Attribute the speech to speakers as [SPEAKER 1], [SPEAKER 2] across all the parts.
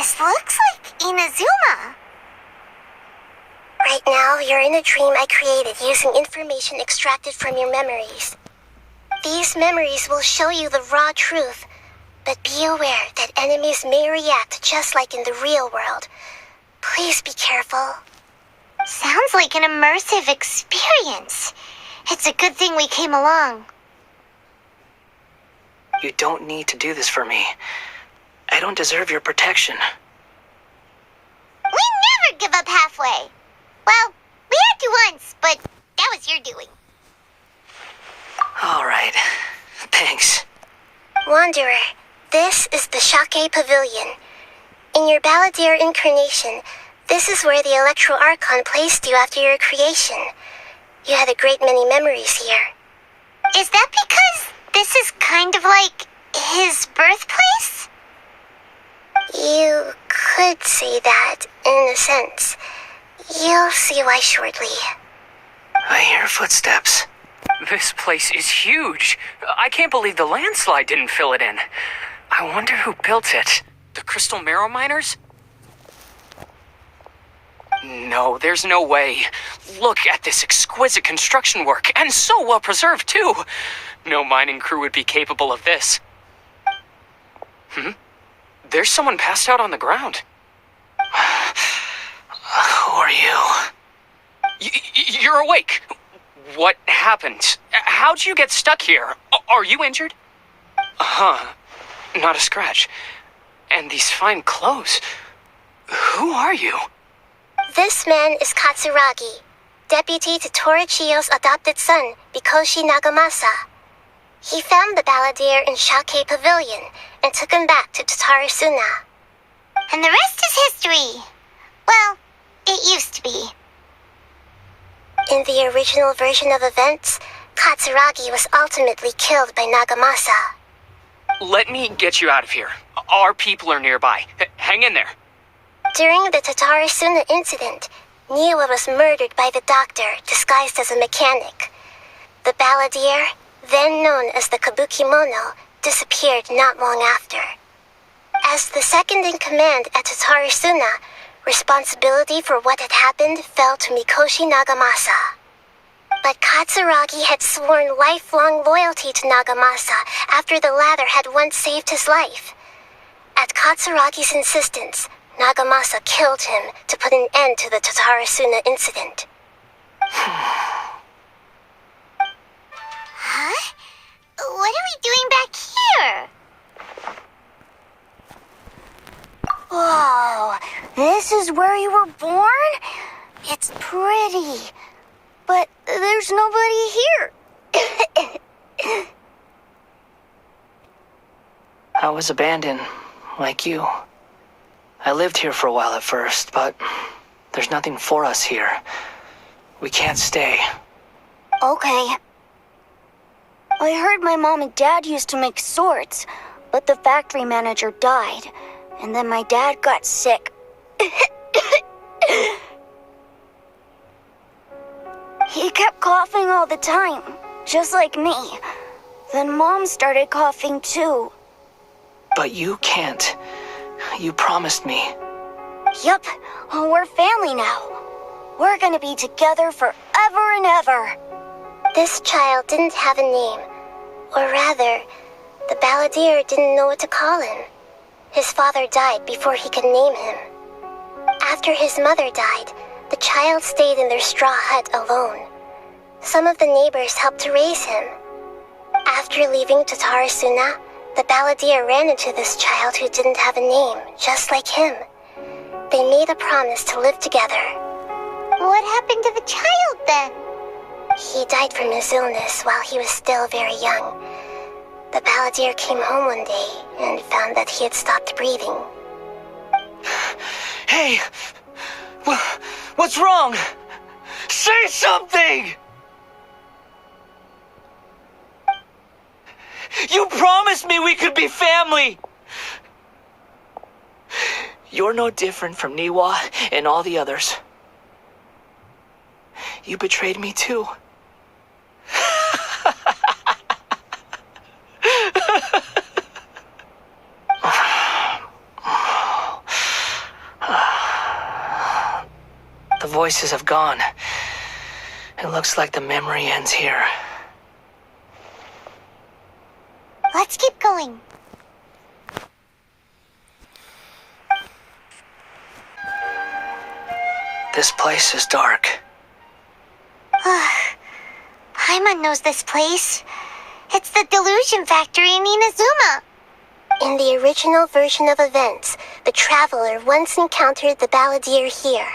[SPEAKER 1] This looks like Inazuma.
[SPEAKER 2] Right now, you're in a dream I created using information extracted from your memories. These memories will show you the raw truth, but be aware that enemies may react just like in the real world. Please be careful.
[SPEAKER 1] Sounds like an immersive experience. It's a good thing we came along.
[SPEAKER 3] You don't need to do this for me. I don't deserve your protection.
[SPEAKER 1] We never give up halfway. Well, we had to once, but that was your doing.
[SPEAKER 3] All right. Thanks.
[SPEAKER 2] Wanderer, this is the Shake Pavilion. In your balladeer incarnation, this is where the Electro Archon placed you after your creation. You had a great many memories here.
[SPEAKER 1] Is that because this is kind of like his birthplace?
[SPEAKER 2] You could say that, in a sense. You'll see why shortly.
[SPEAKER 3] I hear footsteps. This place is huge. I can't believe the landslide didn't fill it in. I wonder who built it. The Crystal Marrow Miners? No, there's no way. Look at this exquisite construction work, and so well preserved, too. No mining crew would be capable of this. There's someone passed out on the ground. Who are you? You're awake. What happened? How'd you get stuck here? Are you injured? Not a scratch. And these fine clothes. Who are you?
[SPEAKER 2] This man is Katsuragi, deputy to Torichiyo's adopted son, Mikoshi Nagamasa. He found the balladeer in Shake Pavilion and took him back to Tatarasuna.
[SPEAKER 1] And the rest is history. Well, it used to be.
[SPEAKER 2] In the original version of events, Katsuragi was ultimately killed by Nagamasa.
[SPEAKER 3] Let me get you out of here. Our people are nearby. Hang in there.
[SPEAKER 2] During the Tatarasuna incident, Niwa was murdered by the doctor disguised as a mechanic. The balladeer, then known as the Kabukimono, disappeared not long after. As the second in command at Tatarasuna, responsibility for what had happened fell to Mikoshi Nagamasa. But Katsuragi had sworn lifelong loyalty to Nagamasa after the latter had once saved his life. At Katsuragi's insistence, Nagamasa killed him to put an end to the Tatarasuna incident.
[SPEAKER 1] Huh? What are we doing back here? Whoa, this is where you were born? It's pretty, but there's nobody here.
[SPEAKER 3] I was abandoned, like you. I lived here for a while at first, but there's nothing for us here. We can't stay.
[SPEAKER 1] Okay. I heard my mom and dad used to make swords, but the factory manager died, and then my dad got sick. He kept coughing all the time, just like me. Then Mom started coughing too.
[SPEAKER 3] But you can't. You promised me.
[SPEAKER 1] Yup, we're family now. We're gonna be together forever and ever.
[SPEAKER 2] This child didn't have a name. Or rather, the balladeer didn't know what to call him. His father died before he could name him. After his mother died, the child stayed in their straw hut alone. Some of the neighbors helped to raise him. After leaving Tatarasuna, the balladeer ran into this child who didn't have a name, just like him. They made a promise to live together.
[SPEAKER 1] What happened to the child then?
[SPEAKER 2] He died from his illness while he was still very young. The balladeer came home one day and found that he had stopped breathing.
[SPEAKER 3] Hey! What's wrong? Say something! You promised me we could be family! You're no different from Niwa and all the others. You betrayed me too. voices have gone. It looks like the memory ends here.
[SPEAKER 2] Let's keep going.
[SPEAKER 3] This place is dark.
[SPEAKER 2] Paimon knows this place. It's the delusion factory in Inazuma. In the original version of events, the Traveler once encountered the balladeer here.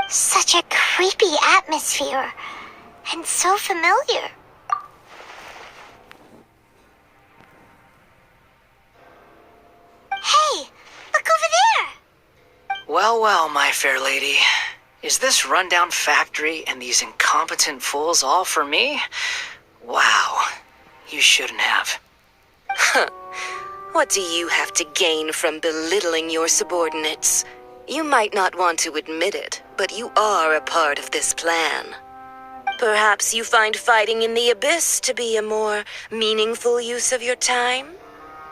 [SPEAKER 2] Such a creepy atmosphere, and so familiar. Hey, look over there!
[SPEAKER 3] Well, well, my fair lady. Is this rundown factory and these incompetent fools all for me? Wow, you shouldn't have.
[SPEAKER 4] What do you have to gain from belittling your subordinates? You might not want to admit it, but you are a part of this plan. Perhaps you find fighting in the abyss to be a more meaningful use of your time?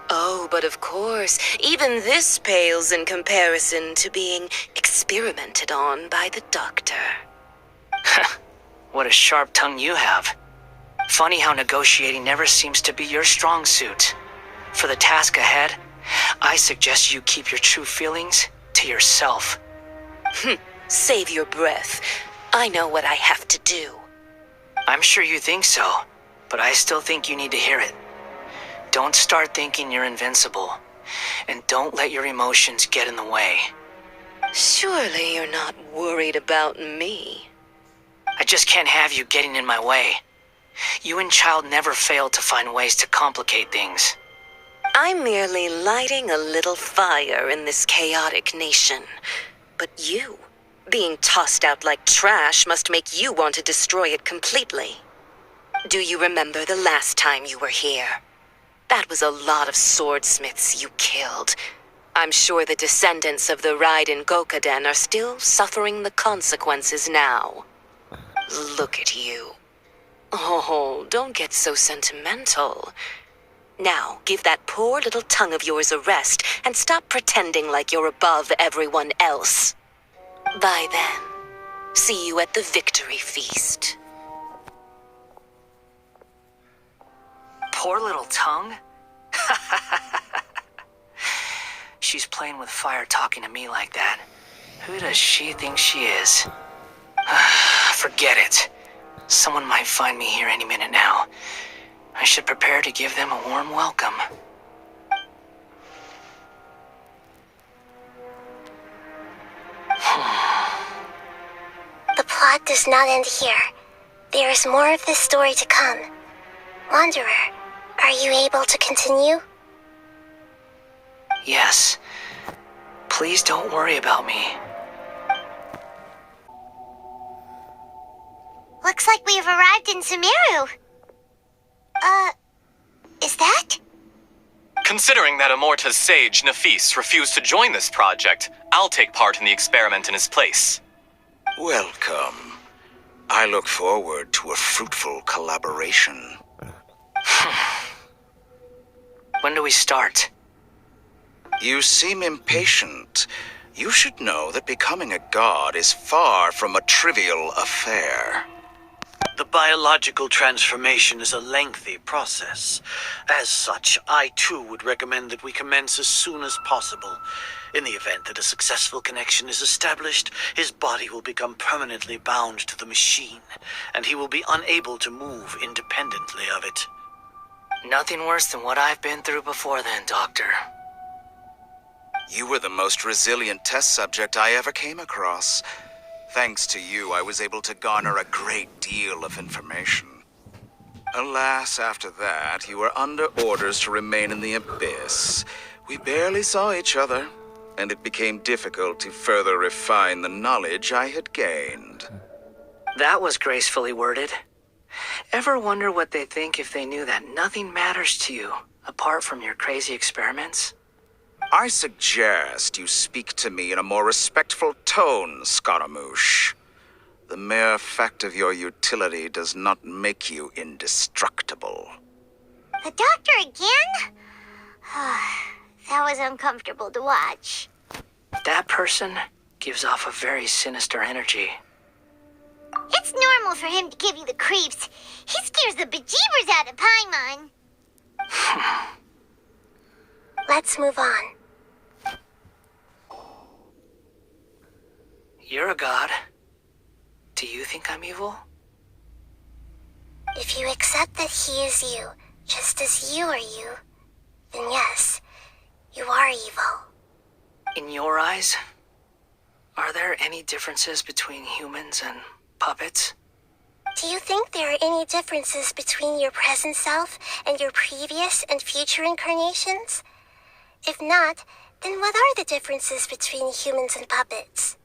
[SPEAKER 4] Oh, but of course, even this pales in comparison to being experimented on by the doctor.
[SPEAKER 3] What a sharp tongue you have. Funny how negotiating never seems to be your strong suit. For the task ahead, I suggest you keep your true feelings to yourself.
[SPEAKER 4] Save your breath. I know what I have to do.
[SPEAKER 3] I'm sure you think so, but I still think you need to hear it. Don't start thinking you're invincible, and don't let your emotions get in the way.
[SPEAKER 4] Surely you're not worried about me.
[SPEAKER 3] I just can't have you getting in my way. You and Child never fail to find ways to complicate things.
[SPEAKER 4] I'm merely lighting a little fire in this chaotic nation. But you, being tossed out like trash, must make you want to destroy it completely. Do you remember the last time you were here? That was a lot of swordsmiths you killed. I'm sure the descendants of the Raiden Gokaden are still suffering the consequences now. Look at you. Oh, don't get so sentimental. Now, give that poor little tongue of yours a rest and stop pretending like you're above everyone else. Bye then. See you at the victory feast.
[SPEAKER 3] Poor little tongue? She's playing with fire talking to me like that. Who does she think she is? Forget it. Someone might find me here any minute now. I should prepare to give them a warm welcome.
[SPEAKER 2] The plot does not end here. There is more of this story to come. Wanderer, are you able to continue?
[SPEAKER 3] Yes. Please don't worry about me.
[SPEAKER 2] Looks like we have arrived in Sumeru. Is that?
[SPEAKER 5] Considering that Amorta's sage, Nafis, refused to join this project, I'll take part in the experiment in his place.
[SPEAKER 6] Welcome. I look forward to a fruitful collaboration.
[SPEAKER 3] When do we start?
[SPEAKER 6] You seem impatient. You should know that becoming a god is far from a trivial affair.
[SPEAKER 7] The biological transformation is a lengthy process. As such, I too would recommend that we commence as soon as possible. In the event that a successful connection is established, his body will become permanently bound to the machine, and he will be unable to move independently of it.
[SPEAKER 3] Nothing worse than what I've been through before then, Doctor.
[SPEAKER 6] You were the most resilient test subject I ever came across. Thanks to you, I was able to garner a great deal of information. Alas, after that, you were under orders to remain in the abyss. We barely saw each other, and it became difficult to further refine the knowledge I had gained.
[SPEAKER 3] That was gracefully worded. Ever wonder what they think if they knew that nothing matters to you, apart from your crazy experiments?
[SPEAKER 6] I suggest you speak to me in a more respectful tone, Scaramouche. The mere fact of your utility does not make you indestructible.
[SPEAKER 2] The doctor again? That was uncomfortable to watch.
[SPEAKER 3] That person gives off a very sinister energy.
[SPEAKER 8] It's normal for him to give you the creeps. He scares the bejeebers out of Paimon.
[SPEAKER 2] Let's move on.
[SPEAKER 3] You're a god. Do you think I'm evil?
[SPEAKER 2] If you accept that he is you, just as you are you, then yes, you are evil.
[SPEAKER 3] In your eyes, are there any differences between humans and puppets?
[SPEAKER 2] Do you think there are any differences between your present self and your previous and future incarnations? If not, then what are the differences between humans and puppets?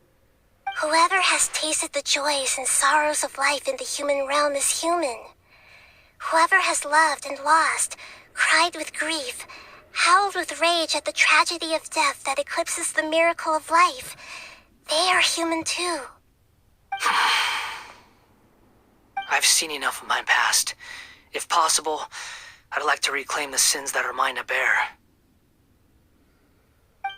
[SPEAKER 2] Whoever has tasted the joys and sorrows of life in the human realm is human. Whoever has loved and lost, cried with grief, howled with rage at the tragedy of death that eclipses the miracle of life, they are human too.
[SPEAKER 3] I've seen enough of my past. If possible, I'd like to reclaim the sins that are mine to bear.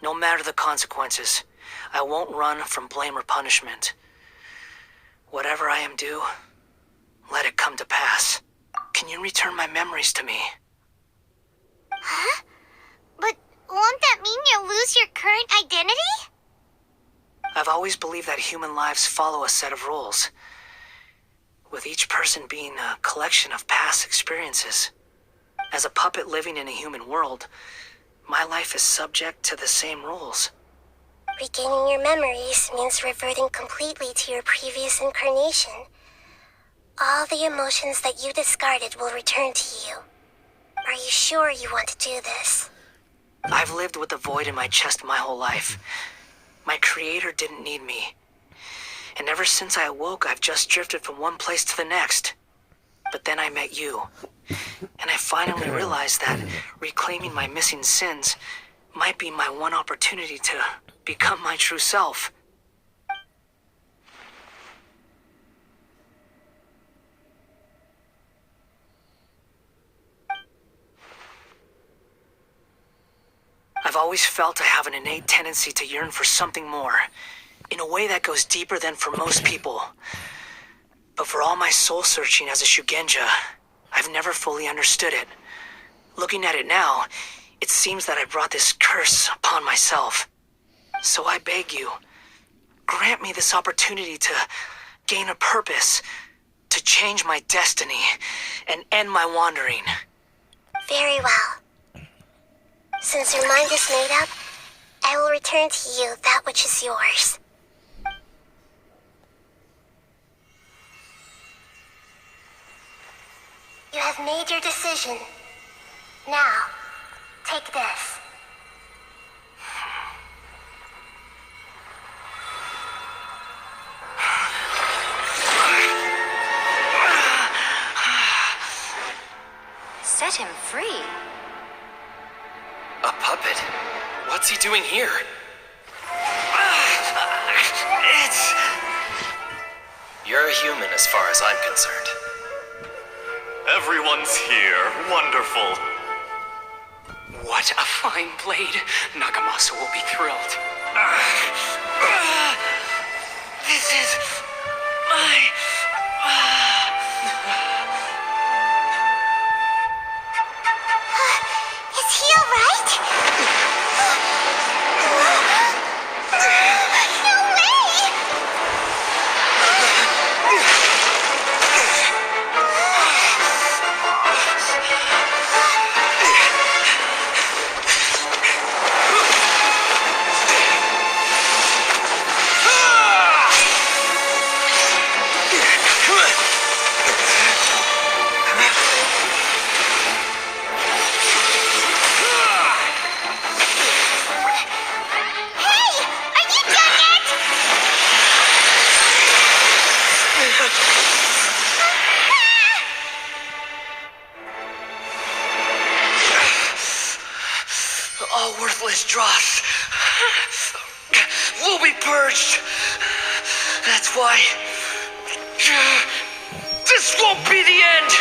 [SPEAKER 3] No matter the consequences, I won't run from blame or punishment. Whatever I am due, let it come to pass. Can you return my memories to me?
[SPEAKER 8] Huh? But won't that mean you'll lose your current identity?
[SPEAKER 3] I've always believed that human lives follow a set of rules, with each person being a collection of past experiences. As a puppet living in a human world, my life is subject to the same rules.
[SPEAKER 2] Regaining your memories means reverting completely to your previous incarnation. All the emotions that you discarded will return to you. Are you sure you want to do this?
[SPEAKER 3] I've lived with a void in my chest my whole life. My creator didn't need me. And ever since I awoke, I've just drifted from one place to the next. But then I met you. And I finally realized that reclaiming my missing sins might be my one opportunity to become my true self. I've always felt I have an innate tendency to yearn for something more, in a way that goes deeper than for most people. But for all my soul searching as a Shugenja, I've never fully understood it. Looking at it now, it seems that I brought this curse upon myself. So I beg you, grant me this opportunity to gain a purpose, to change my destiny, and end my wandering.
[SPEAKER 2] Very well. Since your mind is made up, I will return to you that which is yours. You have made your decision. Now, take this.
[SPEAKER 4] Set him free.
[SPEAKER 5] A puppet? What's he doing here? You're a human as far as I'm concerned.
[SPEAKER 9] Everyone's here. Wonderful.
[SPEAKER 3] What a fine blade. Nagamasa will be thrilled. This is my...
[SPEAKER 8] Is he alright? No way! Hey! Are you done yet?
[SPEAKER 3] All worthless dross will be purged. That's why this won't be the end.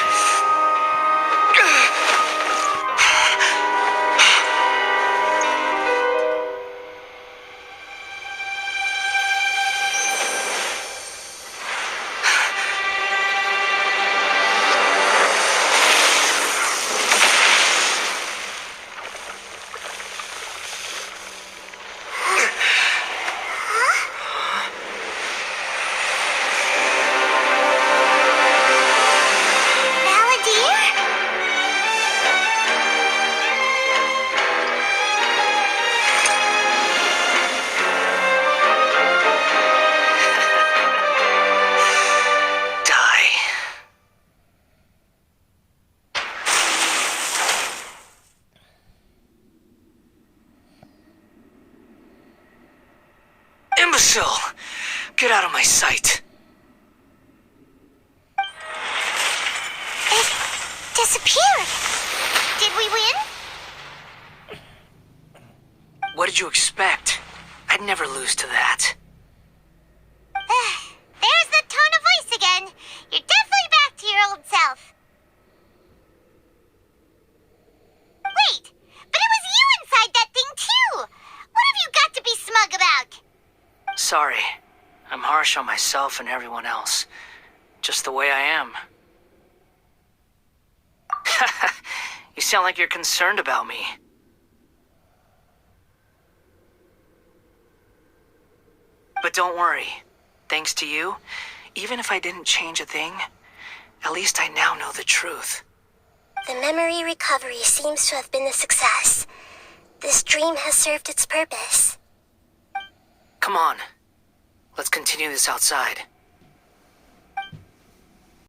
[SPEAKER 3] Axel! Get out of my sight.
[SPEAKER 8] It disappeared. Did we win?
[SPEAKER 3] What did you expect? I'd never lose to that.
[SPEAKER 8] There's the tone of voice again. You're definitely back to your old self. Wait, but it was you inside that thing too. What have you got to be smug about?
[SPEAKER 3] Sorry. I'm harsh on myself and everyone else. Just the way I am. You sound like you're concerned about me. But don't worry. Thanks to you, even if I didn't change a thing, at least I now know the truth.
[SPEAKER 2] The memory recovery seems to have been a success. This dream has served its purpose.
[SPEAKER 3] Come on. Let's continue this outside.